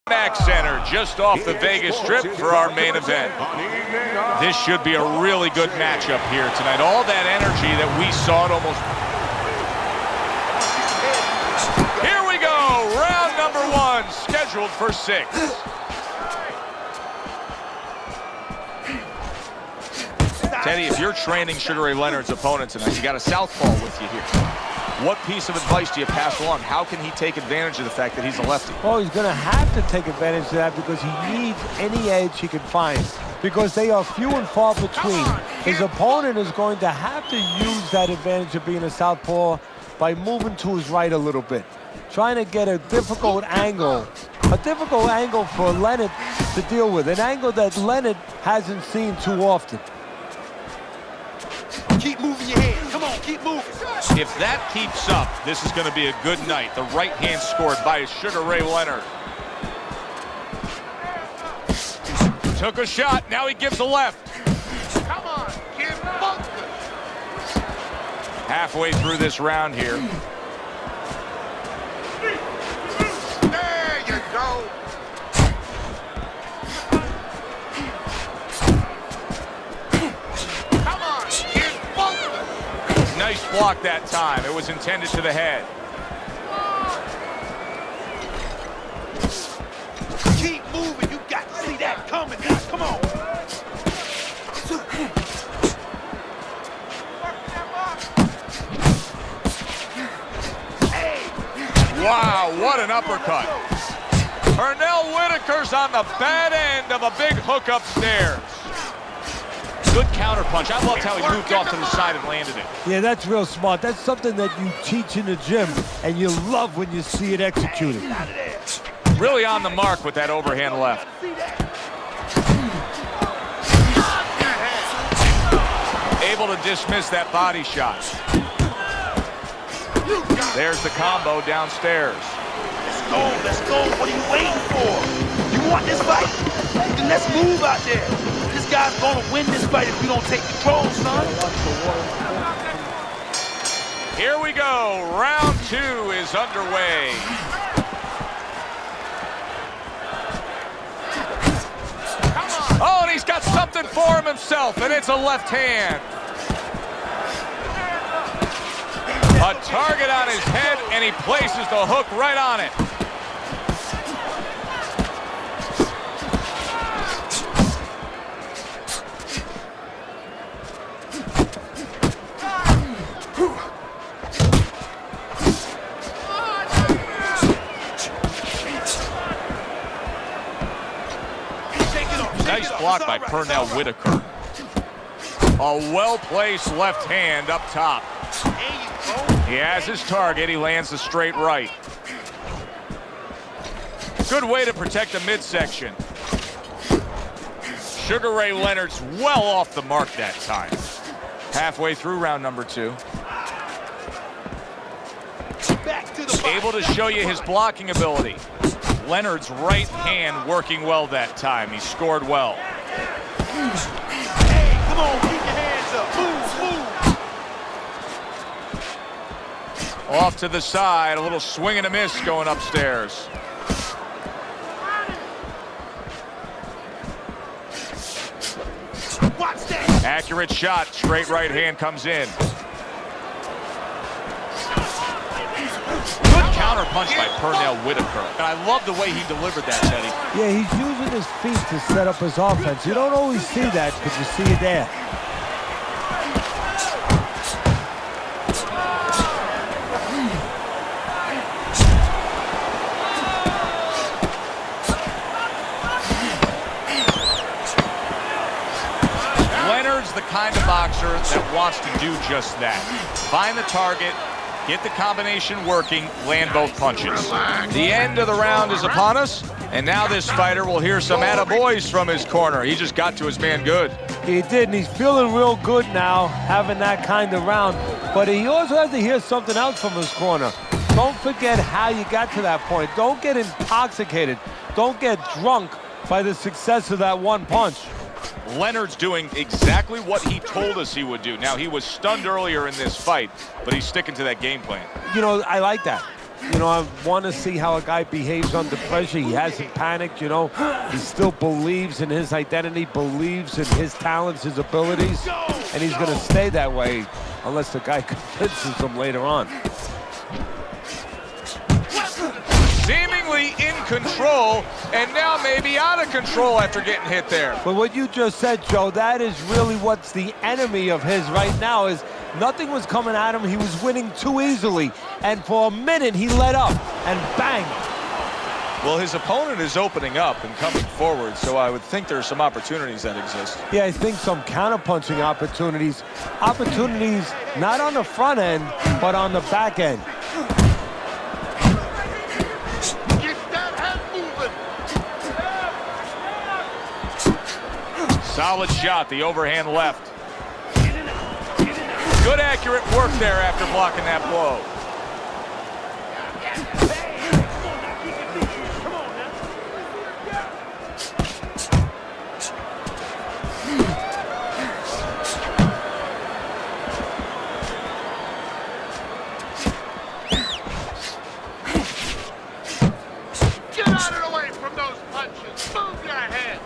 Back center just off the Vegas Strip for our main event. This should be a really good matchup here tonight. All that energy that we saw at almost... Here we go, round number 1, scheduled for 6. Teddy, if you're training Sugar Ray Leonard's opponent tonight, you got a southpaw with you here. What piece of advice do you pass along? How can he take advantage of the fact that he's a lefty? Well, he's going to have to take advantage of that because he needs any edge he can find, because they are few and far between. His opponent is going to have to use that advantage of being a southpaw by moving to his right a little bit, trying to get a difficult angle for Leonard to deal with, an angle that Leonard hasn't seen too often. Keep moving your hand. Come on, keep moving. If that keeps up, this is going to be a good night. The right hand scored by Sugar Ray Leonard. Took a shot. Now he gives a left. Come on, kid. Halfway through this round here. There you go. Nice block that time. It was intended to the head. Keep moving. You got to see that coming now. Come on. Wow, what an uppercut. Pernell Whitaker's on the bad end of a big hook upstairs. Good counter punch. I loved how he moved off to the side and landed it. Yeah, that's real smart. That's something that you teach in the gym, and you love when you see it executed. Really on the mark with that overhand left. Able to dismiss that body shot. There's the combo downstairs. Let's go, let's go. What are you waiting for? You want this fight? Then let's move out there. This guy's gonna win this fight if we don't take control, son. Here we go. Round 2 is underway. Oh, and he's got something for him himself, and it's a left hand. A target on his head, and he places the hook right on it. Nice block by Pernell Whitaker. A well-placed left hand up top. He has his target. He lands the straight right. Good way to protect the midsection. Sugar Ray Leonard's well off the mark that time. Halfway through round number 2. Able to show you his blocking ability. Leonard's right hand working well that time. He scored well. Hey, come on, keep your hands up. Move, move. Off to the side, a little swing and a miss going upstairs. Watch that. Accurate shot, straight right hand comes in. Good counter punch by Pernell Whitaker. And I love the way he delivered that, Teddy. Yeah, he's using his feet to set up his offense. You don't always see that, but you see it there. Leonard's the kind of boxer that wants to do just that. Find the target, get the combination working, land both punches. The end of the round is upon us, and now this fighter will hear some attaboys from his corner. He just got to his man good. He did, and he's feeling real good now, having that kind of round. But he also has to hear something else from his corner. Don't forget how you got to that point. Don't get intoxicated. Don't get drunk by the success of that one punch. Leonard's doing exactly what he told us he would do. Now, he was stunned earlier in this fight, but he's sticking to that game plan. You know, I like that. You know, I want to see how a guy behaves under pressure. He hasn't panicked, you know. He still believes in his identity, believes in his talents, his abilities, and he's going to stay that way unless the guy convinces him later on. Seemingly in control, and now maybe out of control after getting hit there. But what you just said, Joe, that is really what's the enemy of his right now is nothing was coming at him. He was winning too easily. And for a minute, he let up and bang. Well, his opponent is opening up and coming forward, so I would think there's some opportunities that exist. Yeah, I think some counterpunching opportunities. Opportunities not on the front end, but on the back end. Solid shot, the overhand left. Good accurate work there after blocking that blow. Get out of the way from those punches. Move your head.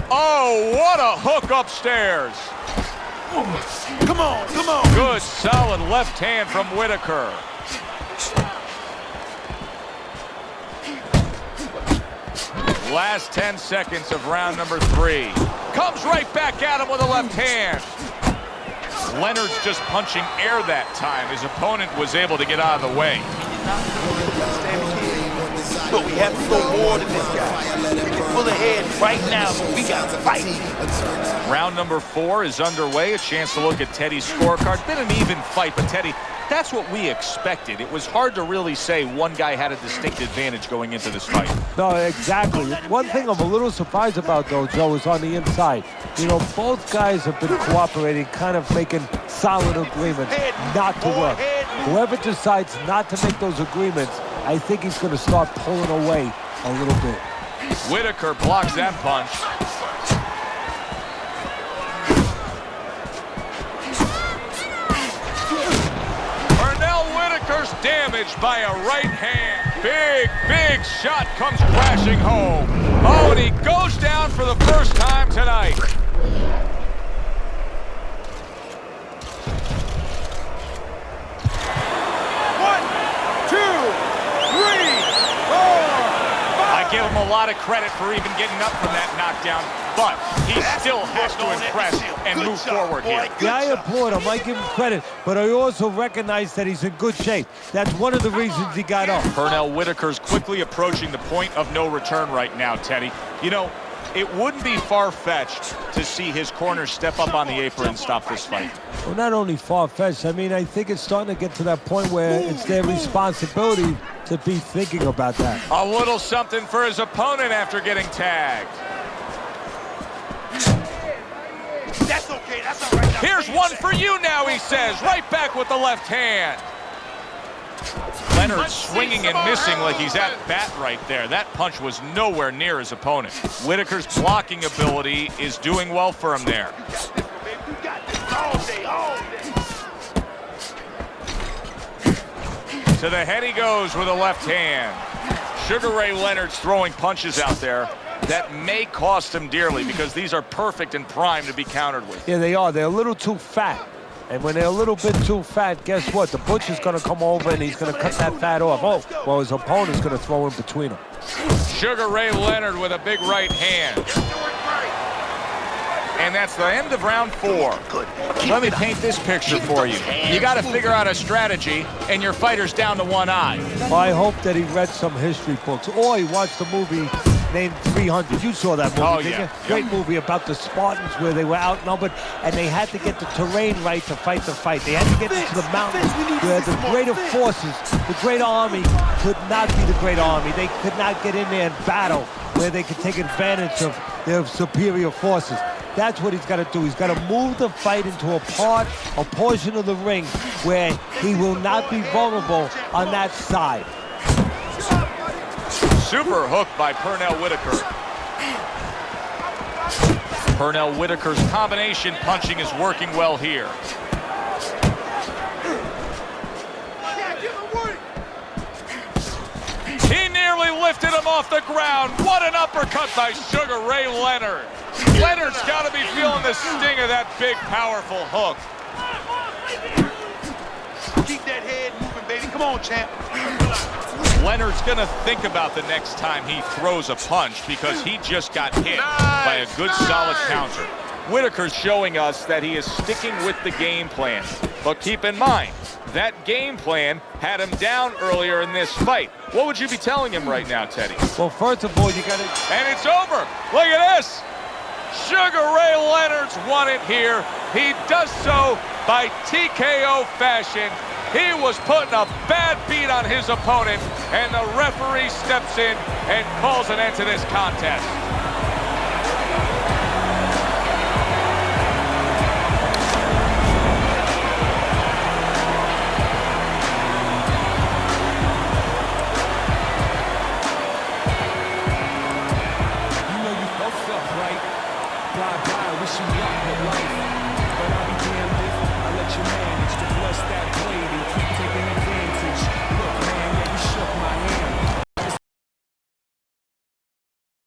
Oh, what a hook upstairs. Come on, come on. Good, solid left hand from Whitaker. Last 10 seconds of round number 3. Comes right back at him with a left hand. Leonard's just punching air that time. His opponent was able to get out of the way. But we have to go more than this guy. We can pull ahead right now, but we got to fight. Round number 4 is underway. A chance to look at Teddy's scorecard. Been an even fight, but Teddy, that's what we expected. It was hard to really say one guy had a distinct advantage going into this fight. No, exactly. One thing I'm a little surprised about, though, Joe, is on the inside. You know, both guys have been cooperating, kind of making solid agreements not to work. Whoever decides not to make those agreements, I think he's going to start pulling away a little bit. Whitaker blocks that punch. Pernell Whitaker's damaged by a right hand. Big shot comes crashing home. Oh, and he goes down for the first time tonight. I give him a lot of credit for even getting up from that knockdown, but he still has to impress and move forward here. Yeah, I applaud him. I give him credit, but I also recognize that he's in good shape. That's one of the reasons he got up. Pernell Whitaker's quickly approaching the point of no return right now, Teddy. You know, it wouldn't be far-fetched to see his corner step up on the apron and stop this fight. Well, not only far-fetched, I mean, I think it's starting to get to that point where it's their responsibility to be thinking about that. A little something for his opponent after getting tagged. That's okay, that's all right. Here's one for you now, he says, right back with the left hand. Leonard swinging and missing like he's at bat right there. That punch was nowhere near his opponent. Whitaker's blocking ability is doing well for him there. You got this all day, all day. To the head he goes with a left hand. Sugar Ray Leonard's throwing punches out there that may cost him dearly because these are perfect and primed to be countered with. Yeah, they are. They're a little too fat. And when they're a little bit too fat, guess what? The butcher's going to come over and he's going to cut that fat off. Oh, well, his opponent's going to throw in between them. Sugar Ray Leonard with a big right hand. And that's the end of round 4. Let me paint this picture for you. You got to figure out a strategy, and your fighter's down to one eye. Well, I hope that he read some history books or he watched a movie named 300. You saw that movie, didn't you? Great movie about the Spartans where they were outnumbered and they had to get the terrain right to fight the fight. They had to get into the mountains where the greater forces, the great army, could not be the great army. They could not get in there and battle where they could take advantage of their superior forces. That's what he's got to do. He's got to move the fight into a portion of the ring where he will not be vulnerable on that side. Super hook by Pernell Whitaker. Pernell Whitaker's combination punching is working well here. lifted him off the ground. What an uppercut by Sugar Ray Leonard. Leonard's got to be feeling the sting of that big, powerful hook. Keep that head moving, baby. Come on, champ. Leonard's going to think about the next time he throws a punch because he just got hit by a good, solid counter. Whitaker's showing us that he is sticking with the game plan. But keep in mind, that game plan had him down earlier in this fight. What would you be telling him right now, Teddy? Well, first of all, you got to... And it's over. Look at this. Sugar Ray Leonard's won it here. He does so by TKO fashion. He was putting a bad beat on his opponent, and the referee steps in and calls an end to this contest. You know you fucked up, right? Bye-bye, wish you luck with life.